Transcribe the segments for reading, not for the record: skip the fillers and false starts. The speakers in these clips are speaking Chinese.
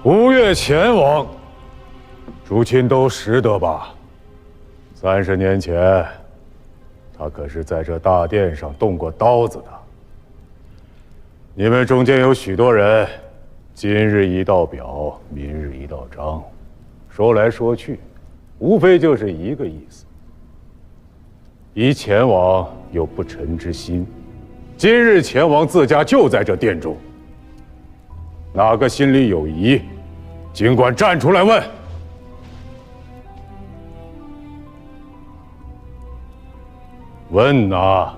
吴越前王，诸亲都识得吧？30年前，他可是在这大殿上动过刀子的。你们中间有许多人，今日一道表，明日一道章，说来说去，无非就是一个意思：疑前王有不臣之心。今日前王自家就在这殿中，哪个心里有疑，尽管站出来问。问哪？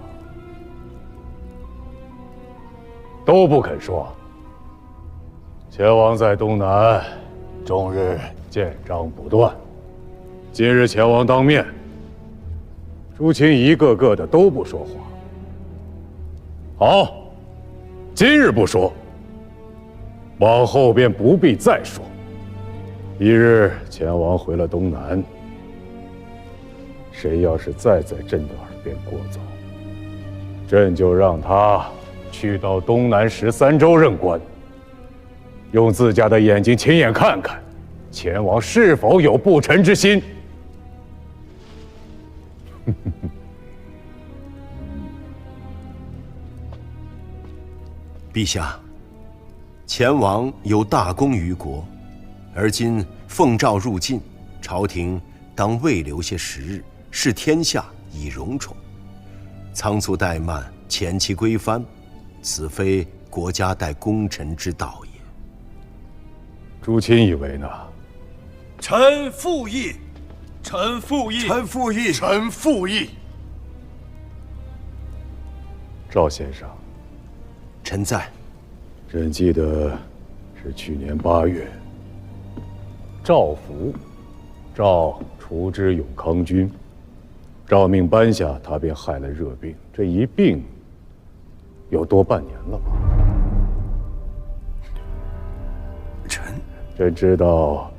都不肯说。前王在东南，终日建章不断。今日前王当面，诸亲一个个的都不说话。好，今日不说，往后便不必再说。一日前王回了东南，谁要是再在朕的耳边过早，朕就让他去到东南13州任官，用自家的眼睛亲眼看看，前王是否有不臣之心。陛下，前王有大功于国，而今奉诏入晋，朝廷当未留些时日，视天下以荣宠。仓促怠慢，前期归藩，此非国家待功臣之道也。诸亲以为呢？臣附议，臣附议，臣附议，臣附议。赵先生，臣在。朕记得是去年8月，赵福，赵除之永康君，诏命颁下，他便害了热病。这一病有多半年了吧？朕知道，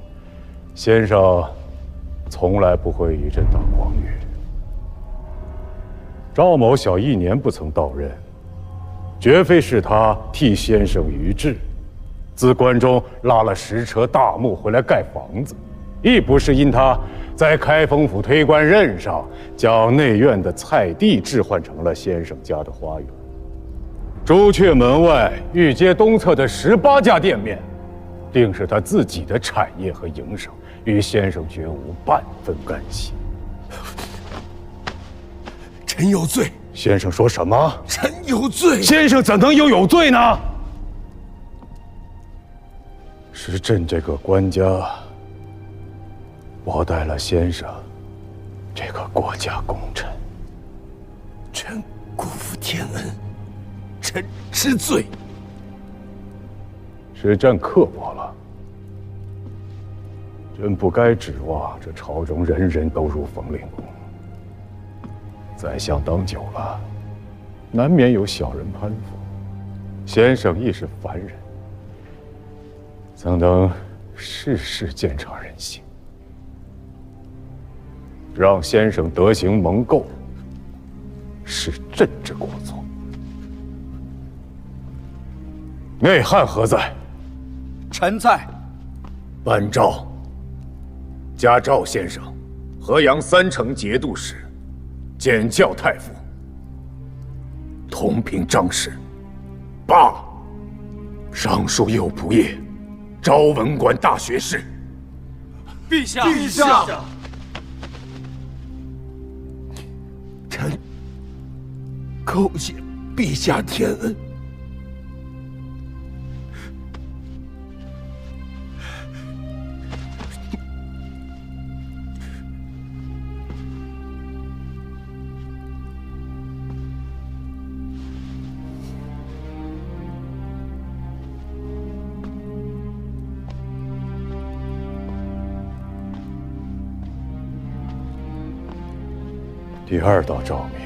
先生从来不会与朕打诳语。赵某小1年不曾到任，绝非是他替先生于治，自关中拉了10车大木回来盖房子，亦不是因他在开封府推官任上将内院的菜地置换成了先生家的花园。朱雀门外御街东侧的18家店面，定是他自己的产业和营生，与先生绝无半分干系。臣有罪。先生说什么？臣有罪。先生怎能有罪呢？是朕这个官家薄待了先生这个国家功臣，臣辜负天恩，臣知罪。是朕刻薄了。朕不该指望这朝中人人都如冯令公。宰相当久了，难免有小人攀附。先生亦是凡人，怎能事事见察人心？让先生德行蒙垢，是朕之过错。内翰何在？臣在。颁诏，加赵先生河阳3城节度使，检校太傅，同平章事，罢尚书右仆射，昭文馆大学士。陛下，陛下，臣叩谢陛下天恩。第2道诏命：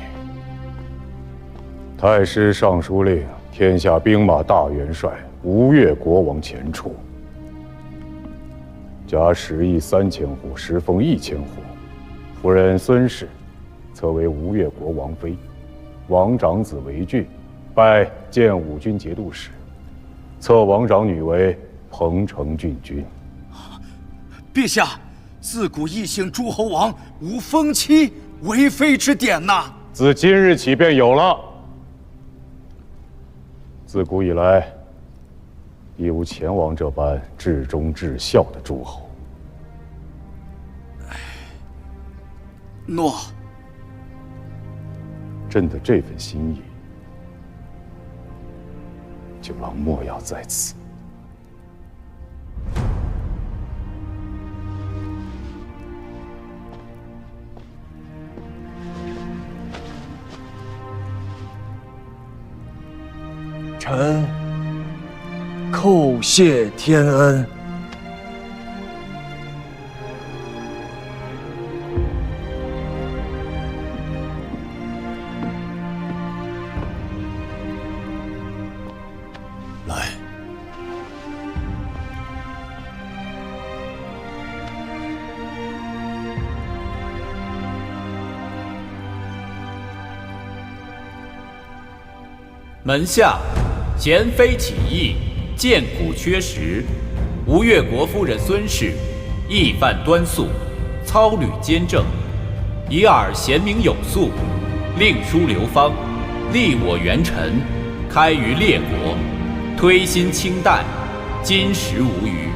太师尚书令天下兵马大元帅吴越国王前处，加10邑3000户，10封1000户。夫人孙氏，册为吴越国王妃。王长子为郡，拜建武军节度使。册王长女为彭城郡君。陛下，自古异姓诸侯王无封妻为妃之典呐。自今日起便有了。自古以来，亦无前王这般至忠至孝的诸侯。诺。朕的这份心意，九郎莫要在此。臣叩谢天恩。来，门下贤妃起义，剑骨缺实。吴越国夫人孙氏，义范端肃，操履坚正，以尔贤明有素，令书流芳，立我元臣，开于列国，推心清淡，金石无虞，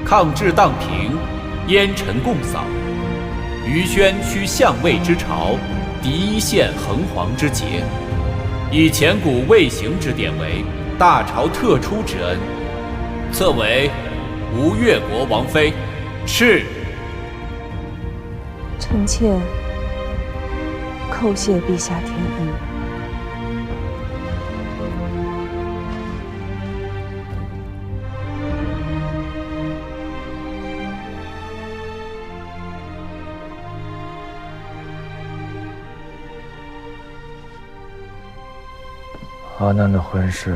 抗制荡平，烟尘共扫。于宣趋相位之朝，敌一线横皇之节，以前古未行之典为大朝特出之恩，册为吴越国王妃。敕。臣妾叩谢陛下天恩。阿难的婚事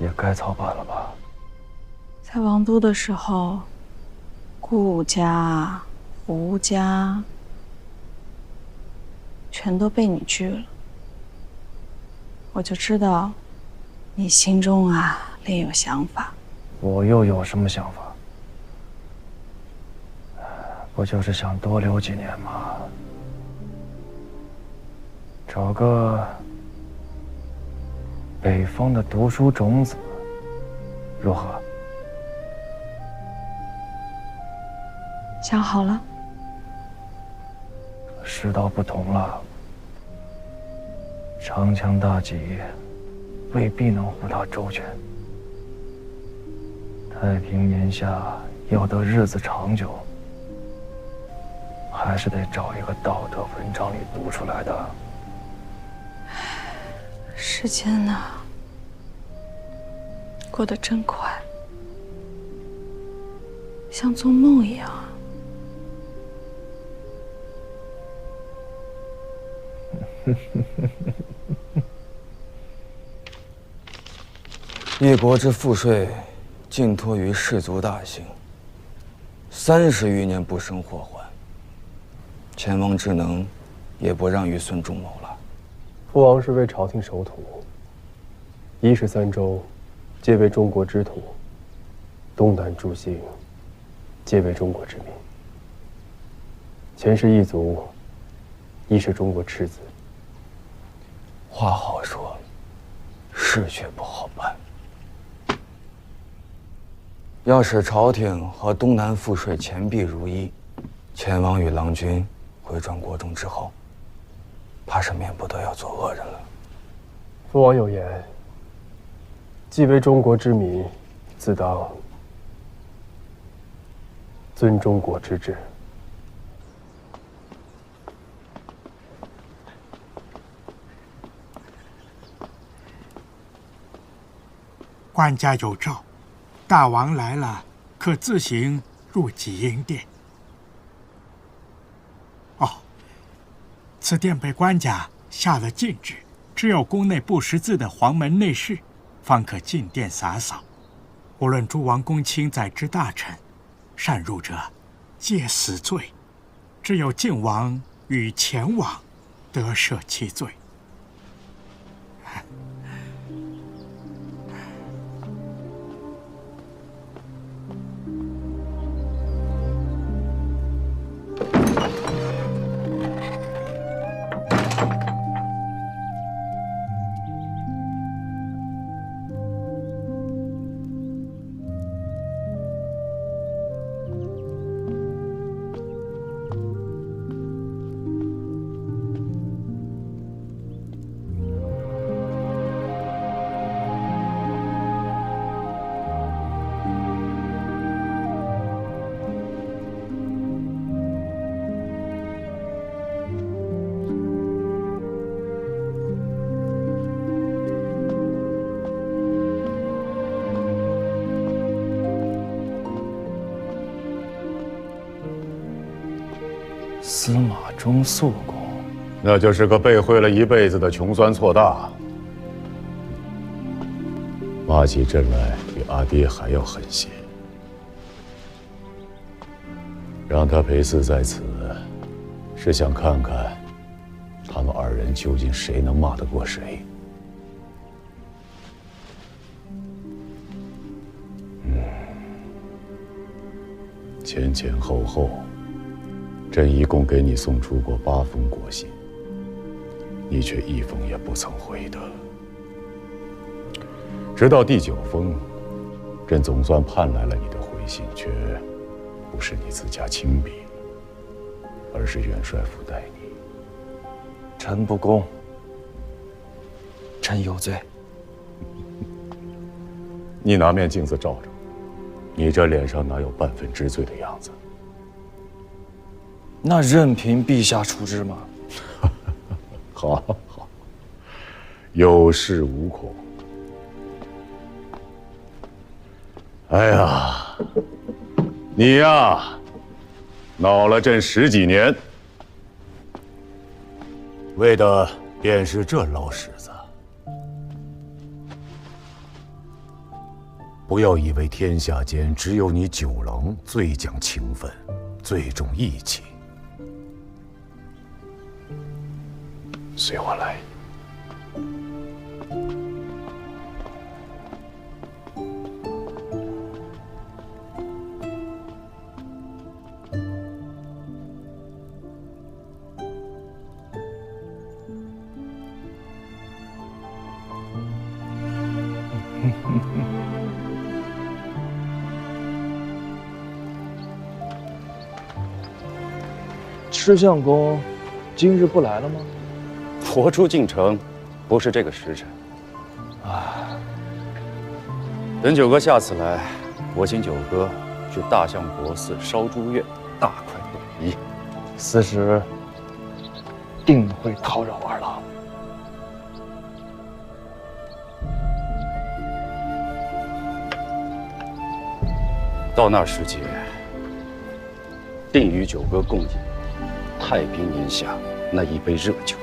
也该操办了吧？在王都的时候，顾家、胡家全都被你拒了，我就知道你心中另有想法。我又有什么想法？不就是想多留几年吗？找个北方的读书种子，如何？想好了？世道不同了，长枪大戟未必能护他周全。太平年下要得日子长久，还是得找一个道德文章里读出来的。时间过得真快，像做梦一样。一国之赋税，尽托于士族大姓，30余年不生祸患。前王之能，也不让于孙仲谋了。父王是为朝廷守土，一是3州，皆为中国之土；东南诸姓，皆为中国之民。前世一族，亦是中国赤子。话好说，事却不好办。要使朝廷和东南赋税钱币如一，前王与郎君回转国中之后，怕是免不得要做恶人了。父王有言：既为中国之民，自当遵中国之治。官家有诏，大王来了，可自行入极阴殿。哦，此殿被官家下了禁制，只有宫内不识字的黄门内侍，方可进殿洒扫。无论诸王公卿在之大臣，擅入者，皆死罪；只有靖王与前王得赦其罪。司马衷肃公，那就是个被贿了一辈子的穷酸错大。挖起朕来比阿爹还要狠些，让他陪祀在此，是想看看他们二人究竟谁能骂得过谁。前前后后，朕一共给你送出过8封国信，你却一封也不曾回得。直到第9封，朕总算盼来了你的回信，却不是你自家亲笔，而是元帅府代你。臣不恭，臣有罪。你拿面镜子照照，你这脸上哪有半分知罪的样子？那任凭陛下处置吗？好，好，有恃无恐。哎呀，你呀，闹了朕10几年，为的便是这老屎子。不要以为天下间只有你9郎最讲情分，最重义气。随我来。赤相公，今日不来了吗？佛珠进城，不是这个时辰。啊，等九哥下次来，我请九哥去大相国寺烧猪月，大快朵颐。此时定会叨扰二郎。到那时节，定与九哥共饮太平年下那一杯热酒。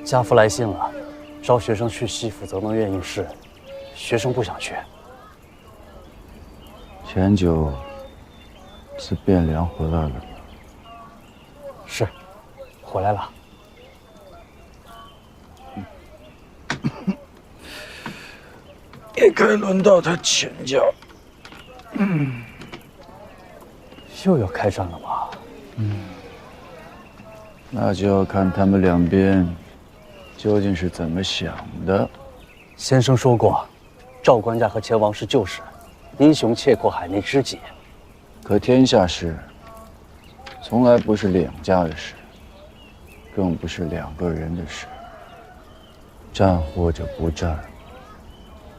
家父来信了，招学生去西府泽能院应试，学生不想去。前九自汴梁回来了吗？是，回来了。也该轮到他请教。又要开战了吗？那就要看他们两边究竟是怎么想的。先生说过，赵官家和前王是旧识，英雄切阔海内知己。可天下事从来不是两家的事，更不是两个人的事。战或者不战，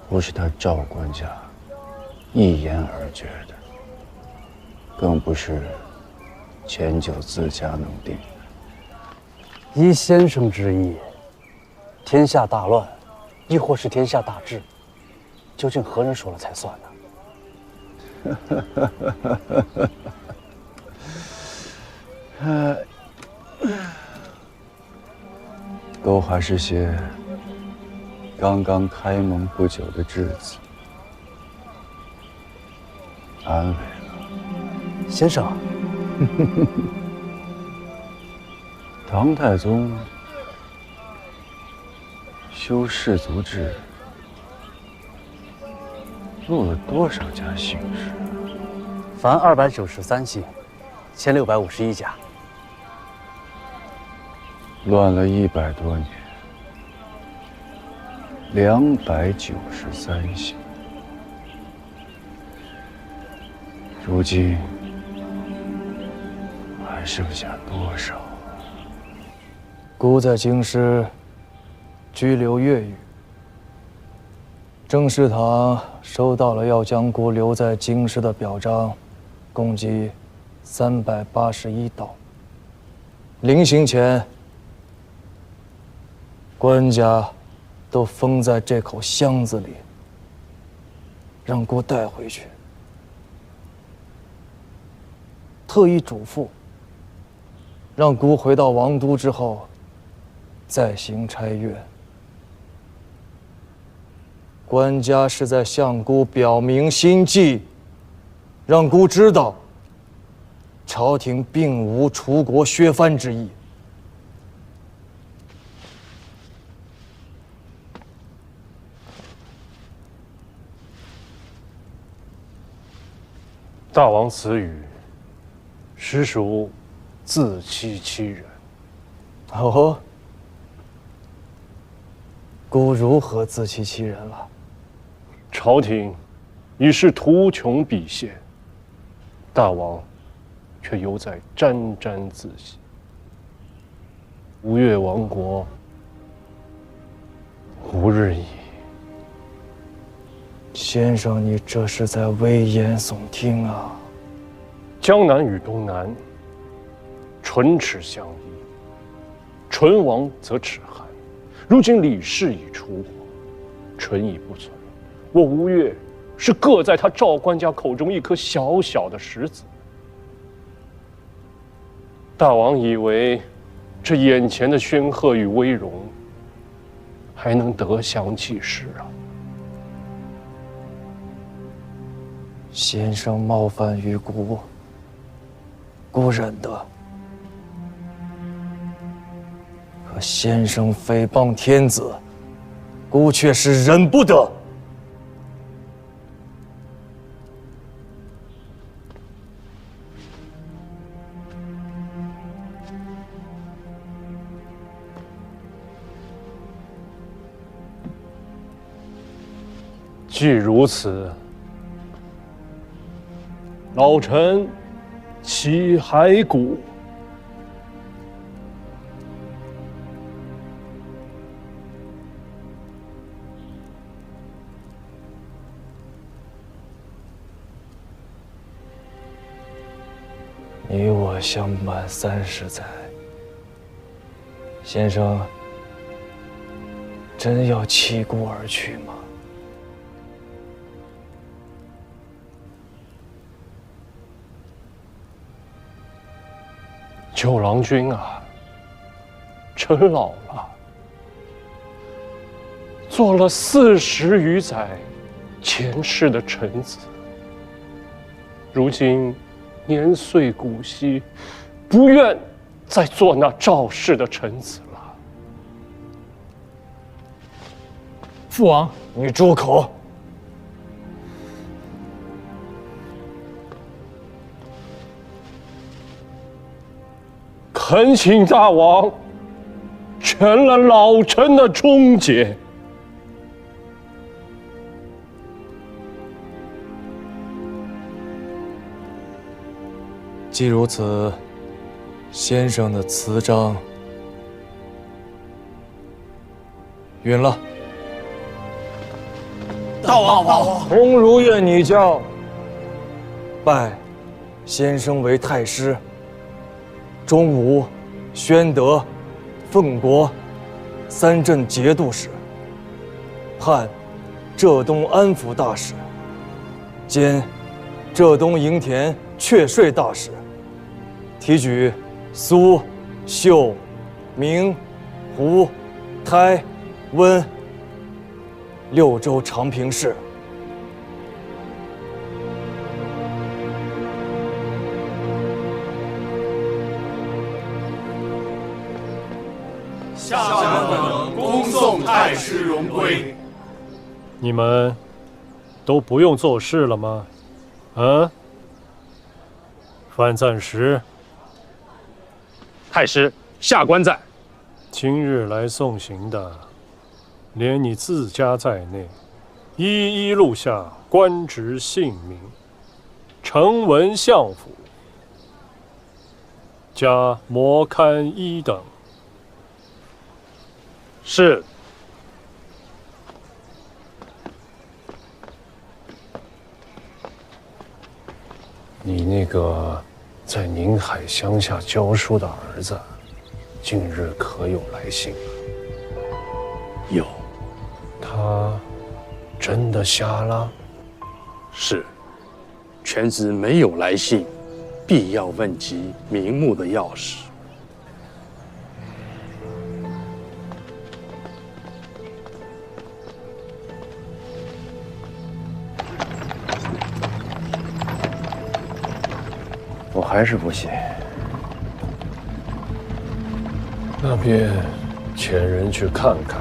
不是他赵官家一言而决的，更不是前九自家能定的。依先生之意，天下大乱，亦或是天下大治，究竟何人说了才算呢？都还是些刚刚开蒙不久的稚子，安慰了。先生，唐太宗修氏族制，录了多少家姓氏？凡293姓，1651家。乱了100多年，293姓。如今还剩下多少？孤在京师居留越狱，正式堂收到了要将孤留在京师的表彰，共计381道。临行前，官家都封在这口箱子里，让孤带回去。特意嘱咐，让孤回到王都之后，再行差阅。官家是在向孤表明心迹，让孤知道，朝廷并无除国削藩之意。大王此语，实属自欺欺人。哦，孤如何自欺欺人了？朝廷已是图穷匕现，大王却犹在沾沾自喜。吴越亡国无日矣。先生，你这是在危言耸听啊！江南与东南唇齿相依，唇亡则齿寒。如今李氏已出火，唇已不存，我吴越是各在他赵官家口中一颗小小的石子。大王以为这眼前的煊赫与威荣还能得享几时啊？先生冒犯于孤，孤忍得。可先生诽谤天子，孤却是忍不得。既如此，老臣起骸骨。你我相伴30载，先生真要弃孤而去吗？九郎君啊，臣老了，做了40余载前世的臣子，如今年岁古稀，不愿再做那赵氏的臣子了。父王，你住口！恳请大王全了老臣的忠节。既如此，先生的词章允了。大王，鸿儒院女教拜先生为太师，中吴、宣德、奉国3镇节度使，判浙东安抚大使，兼浙东营田阙税大使，提举苏、秀、明、胡、台、温6州长平氏。下等恭送太师荣归。你们都不用做事了吗？啊？范赞时，太师，下官在。今日来送行的，连你自家在内，一一录下官职姓名，呈文相府，加摩堪1等。是。你那个在宁海乡下教书的儿子，近日可有来信？有。他真的瞎了？是。犬子没有来信，必要问及名目的钥匙。我还是不信。那便遣人去看看。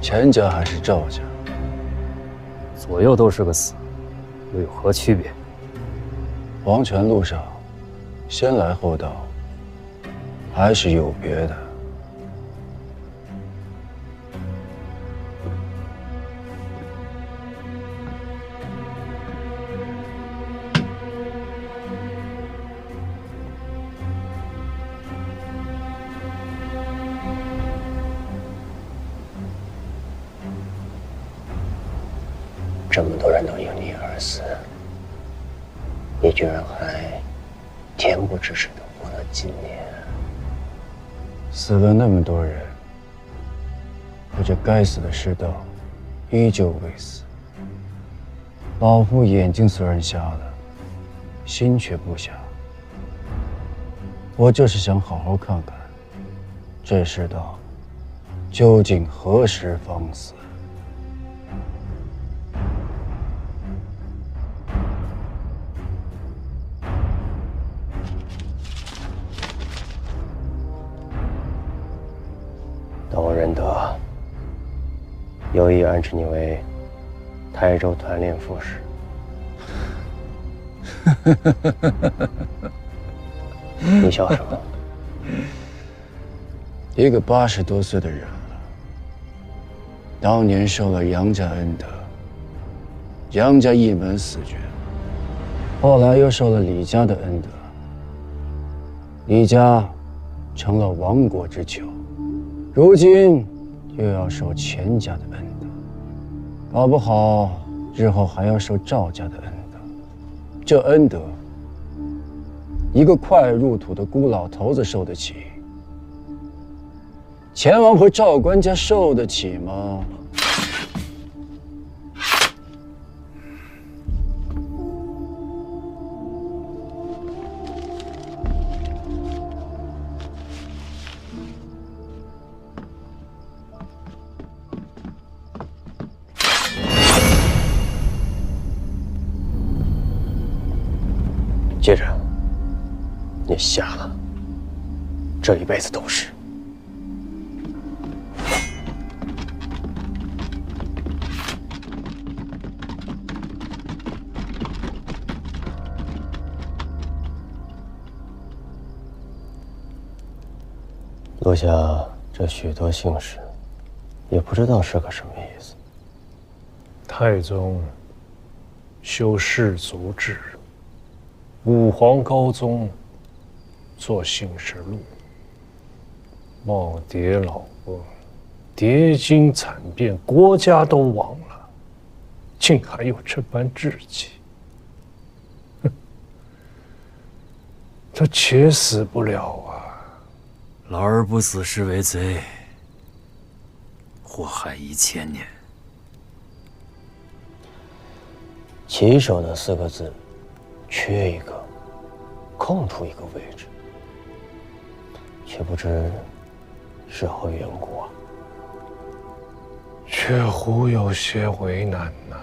钱家还是赵家？左右都是个死，又有何区别？黄泉路上，先来后到，还是有别的。这么多人都因你而死，你居然还恬不知耻地活到今年。死了那么多人，可这该死的世道依旧未死。老夫眼睛虽然瞎了，心却不瞎。我就是想好好看看，这世道究竟何时方死。等我认得，有意安置你为台州团练副使。你笑什么？一个80多岁的人了，当年受了杨家恩德，杨家一门死绝，后来又受了李家的恩德，李家成了亡国之囚，如今又要受钱家的恩德，搞不好日后还要受赵家的恩德。这恩德，一个快入土的孤老头子受得起，钱王和赵官家受得起吗？接着，你瞎了，这一辈子都是。录下这许多姓氏，也不知道是个什么意思。太宗修氏族制，武皇高宗做姓氏录，耄耋老翁叠经惨变，国家都亡了，竟还有这般志气！哼，这且死不了啊！老儿不死是为贼，祸害1000年。旗手的4个字，缺一个，空出一个位置，却不知是何缘故啊？却乎有些为难呐。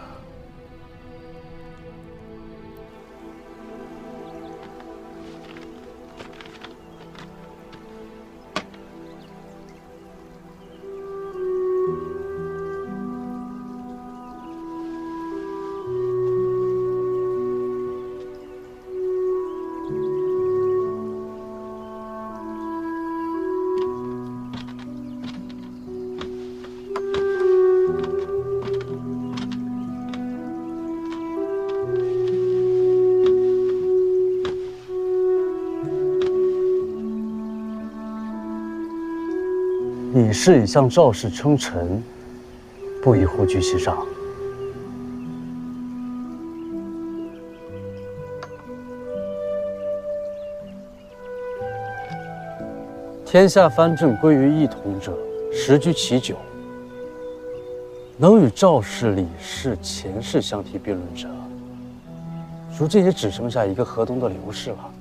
李氏已向赵氏称臣，不宜忽居其上。天下藩镇归于一统者，实居其九。能与赵氏、李氏、钱氏相提并论者，如今也只剩下一个河东的刘氏了。